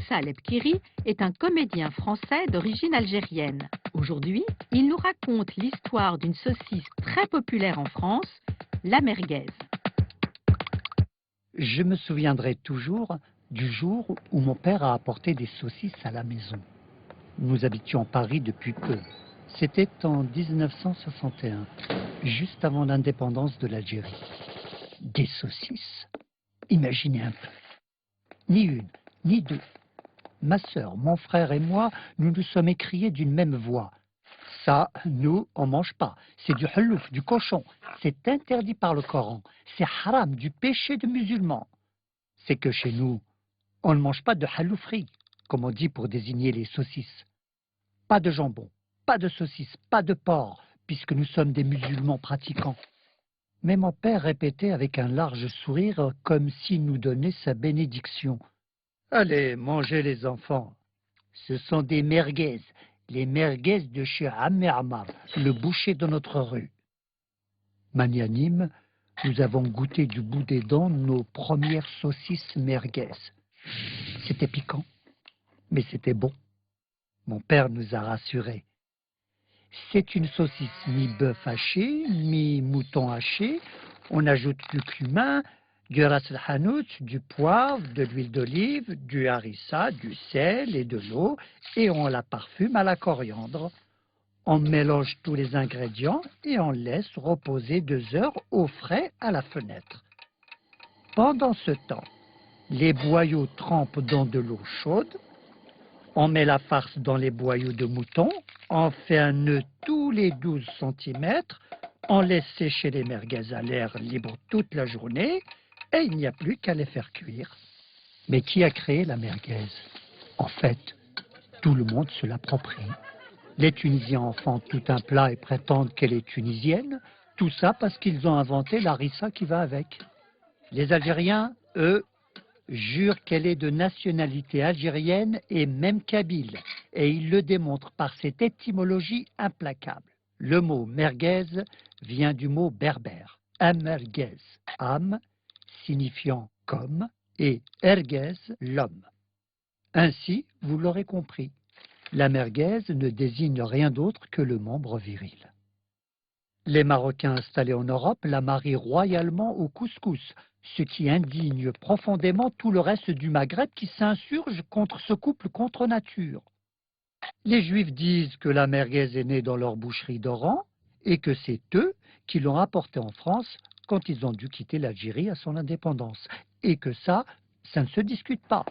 Issa Lebkiri est un comédien français d'origine algérienne. Aujourd'hui, il nous raconte l'histoire d'une saucisse très populaire en France, la merguez. Je me souviendrai toujours du jour où mon père a apporté des saucisses à la maison. Nous habitions Paris depuis peu. C'était en 1961, juste avant l'indépendance de l'Algérie. Des saucisses? Imaginez un peu. Ni une, ni deux. Ma sœur, mon frère et moi, nous nous sommes écriés d'une même voix. Ça, nous, on mange pas. C'est du halouf, du cochon. C'est interdit par le Coran. C'est haram, du péché de musulmans. C'est que chez nous, on ne mange pas de haloufri, comme on dit pour désigner les saucisses. Pas de jambon, pas de saucisses, pas de porc, puisque nous sommes des musulmans pratiquants. Mais mon père répétait avec un large sourire, comme s'il nous donnait sa bénédiction. Allez, mangez les enfants. Ce sont des merguez, les merguez de chez Ammi Ammar, le boucher de notre rue. Magnanime, nous avons goûté du bout des dents nos premières saucisses merguez. C'était piquant, mais c'était bon. Mon père nous a rassurés. C'est une saucisse mi-bœuf haché, mi-mouton haché. On ajoute du cumin, du ras el hanout, du poivre, de l'huile d'olive, du harissa, du sel et de l'eau, et on la parfume à la coriandre. On mélange tous les ingrédients et on laisse reposer 2 heures au frais à la fenêtre. Pendant ce temps, les boyaux trempent dans de l'eau chaude. On met la farce dans les boyaux de mouton, on fait un nœud tous les 12 cm, on laisse sécher les merguez à l'air libre toute la journée et il n'y a plus qu'à les faire cuire. Mais qui a créé la merguez? En fait, tout le monde se l'approprie. Les Tunisiens en font tout un plat et prétendent qu'elle est tunisienne, tout ça parce qu'ils ont inventé la harissa qui va avec. Les Algériens, eux, jure qu'elle est de nationalité algérienne et même kabyle, et il le démontre par cette étymologie implacable. Le mot merguez vient du mot berbère, amerguez, âme, signifiant comme, et erguez, l'homme. Ainsi, vous l'aurez compris, la merguez ne désigne rien d'autre que le membre viril. Les Marocains installés en Europe la marient royalement au couscous, ce qui indigne profondément tout le reste du Maghreb qui s'insurge contre ce couple contre nature. Les Juifs disent que la merguez est née dans leur boucherie d'Oran et que c'est eux qui l'ont apportée en France quand ils ont dû quitter l'Algérie à son indépendance, et que ça ne se discute pas.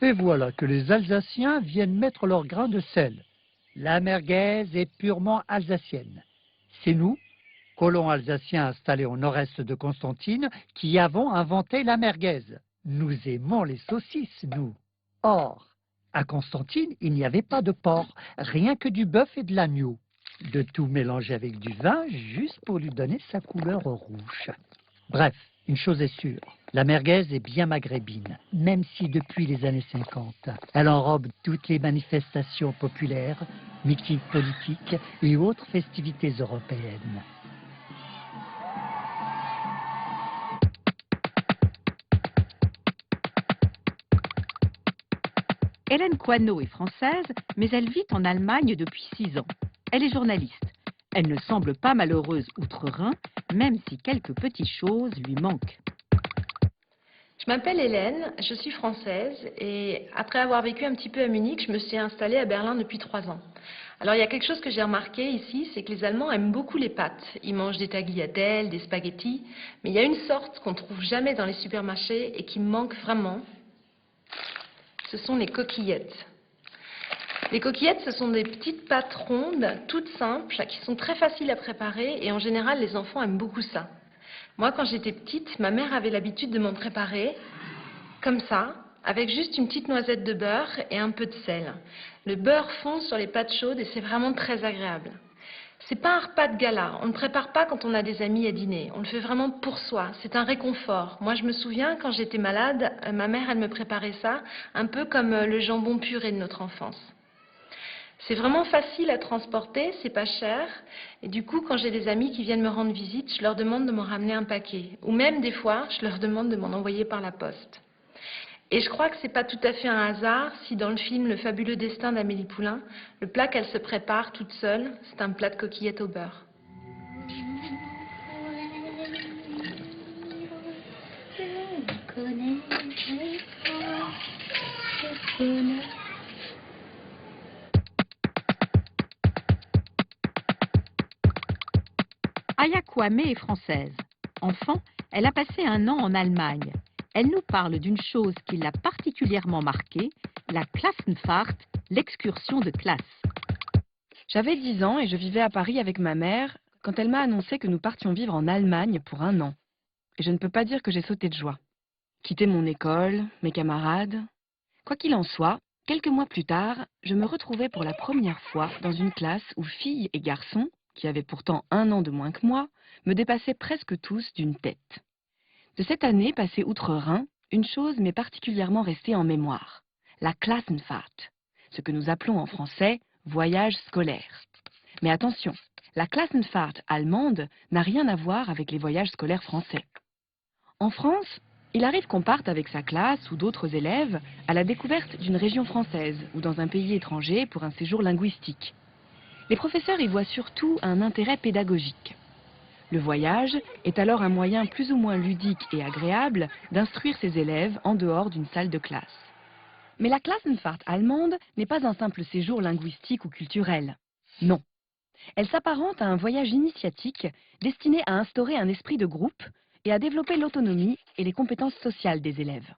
Et voilà que les Alsaciens viennent mettre leur grain de sel. La merguez est purement alsacienne. C'est nous, colons alsaciens installés au nord-est de Constantine, qui avons inventé la merguez. Nous aimons les saucisses, nous. Or, à Constantine, il n'y avait pas de porc, rien que du bœuf et de l'agneau. De tout mélanger avec du vin, juste pour lui donner sa couleur rouge. Bref, une chose est sûre, la merguez est bien maghrébine, même si depuis les années 50, elle enrobe toutes les manifestations populaires, meetings politiques et autres festivités européennes. Hélène Coineau est française, mais elle vit en Allemagne depuis 6 ans. Elle est journaliste. Elle ne semble pas malheureuse outre-Rhin, même si quelques petites choses lui manquent. Je m'appelle Hélène, je suis française et après avoir vécu un petit peu à Munich, je me suis installée à Berlin depuis 3 ans. Alors il y a quelque chose que j'ai remarqué ici, c'est que les Allemands aiment beaucoup les pâtes. Ils mangent des tagliatelles, des spaghettis, mais il y a une sorte qu'on ne trouve jamais dans les supermarchés et qui me manque vraiment. Ce sont les coquillettes. Les coquillettes, ce sont des petites pâtes rondes, toutes simples, qui sont très faciles à préparer et en général, les enfants aiment beaucoup ça. Moi, quand j'étais petite, ma mère avait l'habitude de m'en préparer comme ça, avec juste une petite noisette de beurre et un peu de sel. Le beurre fond sur les pâtes chaudes et c'est vraiment très agréable. C'est pas un repas de gala, on ne prépare pas quand on a des amis à dîner, on le fait vraiment pour soi, c'est un réconfort. Moi je me souviens quand j'étais malade, ma mère elle me préparait ça, un peu comme le jambon puré de notre enfance. C'est vraiment facile à transporter, c'est pas cher, et du coup quand j'ai des amis qui viennent me rendre visite, je leur demande de m'en ramener un paquet, ou même des fois je leur demande de m'en envoyer par la poste. Et je crois que c'est pas tout à fait un hasard si dans le film Le fabuleux destin d'Amélie Poulain, le plat qu'elle se prépare toute seule, c'est un plat de coquillettes au beurre. Aya Kwame est française. Enfant, elle a passé un an en Allemagne. Elle nous parle d'une chose qui l'a particulièrement marquée, la Klassenfahrt, l'excursion de classe. J'avais 10 ans et je vivais à Paris avec ma mère quand elle m'a annoncé que nous partions vivre en Allemagne pour un an. Et je ne peux pas dire que j'ai sauté de joie. Quitter mon école, mes camarades. Quoi qu'il en soit, quelques mois plus tard, je me retrouvais pour la première fois dans une classe où filles et garçons, qui avaient pourtant un an de moins que moi, me dépassaient presque tous d'une tête. De cette année passée outre-Rhin, une chose m'est particulièrement restée en mémoire, la Klassenfahrt, ce que nous appelons en français voyage scolaire. Mais attention, la Klassenfahrt allemande n'a rien à voir avec les voyages scolaires français. En France, il arrive qu'on parte avec sa classe ou d'autres élèves à la découverte d'une région française ou dans un pays étranger pour un séjour linguistique. Les professeurs y voient surtout un intérêt pédagogique. Le voyage est alors un moyen plus ou moins ludique et agréable d'instruire ses élèves en dehors d'une salle de classe. Mais la Klassenfahrt allemande n'est pas un simple séjour linguistique ou culturel. Non. Elle s'apparente à un voyage initiatique destiné à instaurer un esprit de groupe et à développer l'autonomie et les compétences sociales des élèves.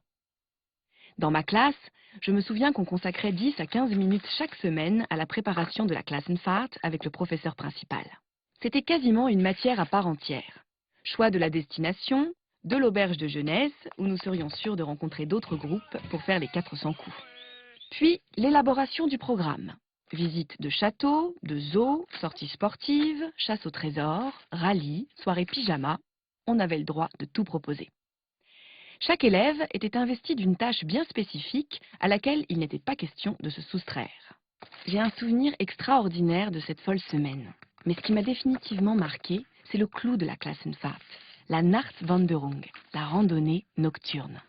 Dans ma classe, je me souviens qu'on consacrait 10 à 15 minutes chaque semaine à la préparation de la Klassenfahrt avec le professeur principal. C'était quasiment une matière à part entière. Choix de la destination, de l'auberge de jeunesse, où nous serions sûrs de rencontrer d'autres groupes pour faire les 400 coups. Puis, l'élaboration du programme. Visite de château, de zoo, sorties sportives, chasse au trésor, rallye, soirée pyjama. On avait le droit de tout proposer. Chaque élève était investi d'une tâche bien spécifique à laquelle il n'était pas question de se soustraire. J'ai un souvenir extraordinaire de cette folle semaine. Mais ce qui m'a définitivement marqué, c'est le clou de la Klassenfahrt, la Nachtwanderung, la randonnée nocturne.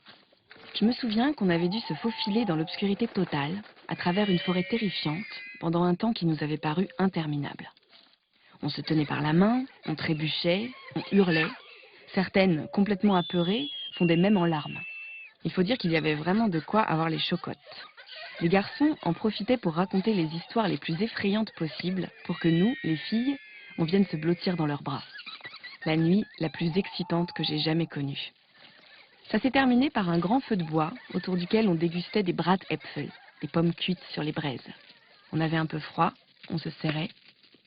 Je me souviens qu'on avait dû se faufiler dans l'obscurité totale, à travers une forêt terrifiante, pendant un temps qui nous avait paru interminable. On se tenait par la main, on trébuchait, on hurlait. Certaines, complètement apeurées, fondaient même en larmes. Il faut dire qu'il y avait vraiment de quoi avoir les chocottes. Les garçons en profitaient pour raconter les histoires les plus effrayantes possibles pour que nous, les filles, on vienne se blottir dans leurs bras. La nuit la plus excitante que j'ai jamais connue. Ça s'est terminé par un grand feu de bois autour duquel on dégustait des Bratäpfel, des pommes cuites sur les braises. On avait un peu froid, on se serrait,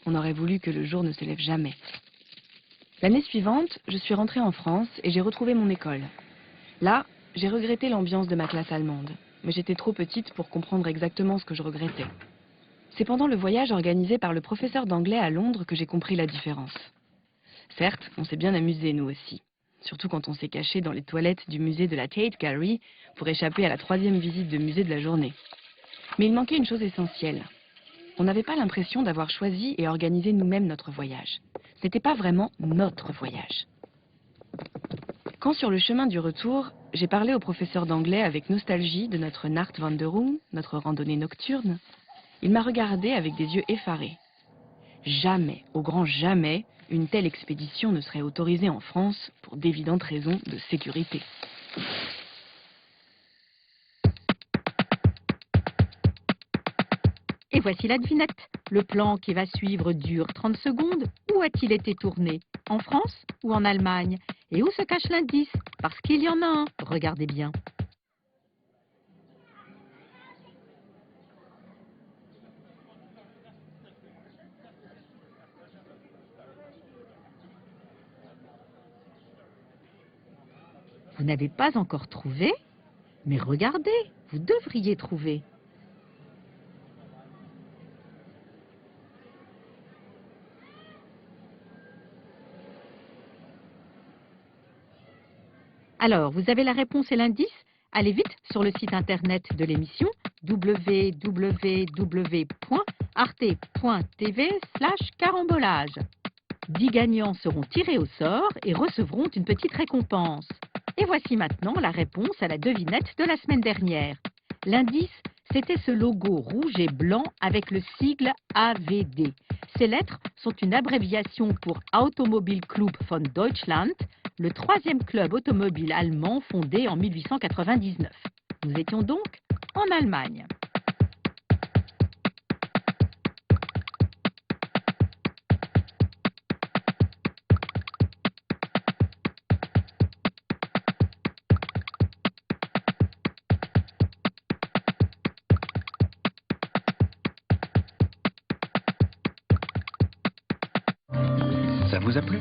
on aurait voulu que le jour ne se lève jamais. L'année suivante, je suis rentrée en France et j'ai retrouvé mon école. Là, j'ai regretté l'ambiance de ma classe allemande, mais j'étais trop petite pour comprendre exactement ce que je regrettais. C'est pendant le voyage organisé par le professeur d'anglais à Londres que j'ai compris la différence. Certes, on s'est bien amusé nous aussi, surtout quand on s'est caché dans les toilettes du musée de la Tate Gallery pour échapper à la 3e visite de musée de la journée. Mais il manquait une chose essentielle. On n'avait pas l'impression d'avoir choisi et organisé nous-mêmes notre voyage. Ce n'était pas vraiment notre voyage. Quand sur le chemin du retour, j'ai parlé au professeur d'anglais avec nostalgie de notre Nachtwanderung, notre randonnée nocturne, il m'a regardé avec des yeux effarés. Jamais, au grand jamais, une telle expédition ne serait autorisée en France pour d'évidentes raisons de sécurité. Et voici la devinette. Le plan qui va suivre dure 30 secondes. Où a-t-il été tourné? En France ou en Allemagne? Et où se cache l'indice? Parce qu'il y en a un. Regardez bien. Vous n'avez pas encore trouvé? Mais regardez, vous devriez trouver. Alors, vous avez la réponse et l'indice? Allez vite sur le site internet de l'émission www.arte.tv/carambolage. 10 gagnants seront tirés au sort et recevront une petite récompense. Et voici maintenant la réponse à la devinette de la semaine dernière. L'indice, c'était ce logo rouge et blanc avec le sigle AVD. Ces lettres sont une abréviation pour Automobilclub von Deutschland, le 3e club automobile allemand fondé en 1899. Nous étions donc en Allemagne. Ça vous a plu ?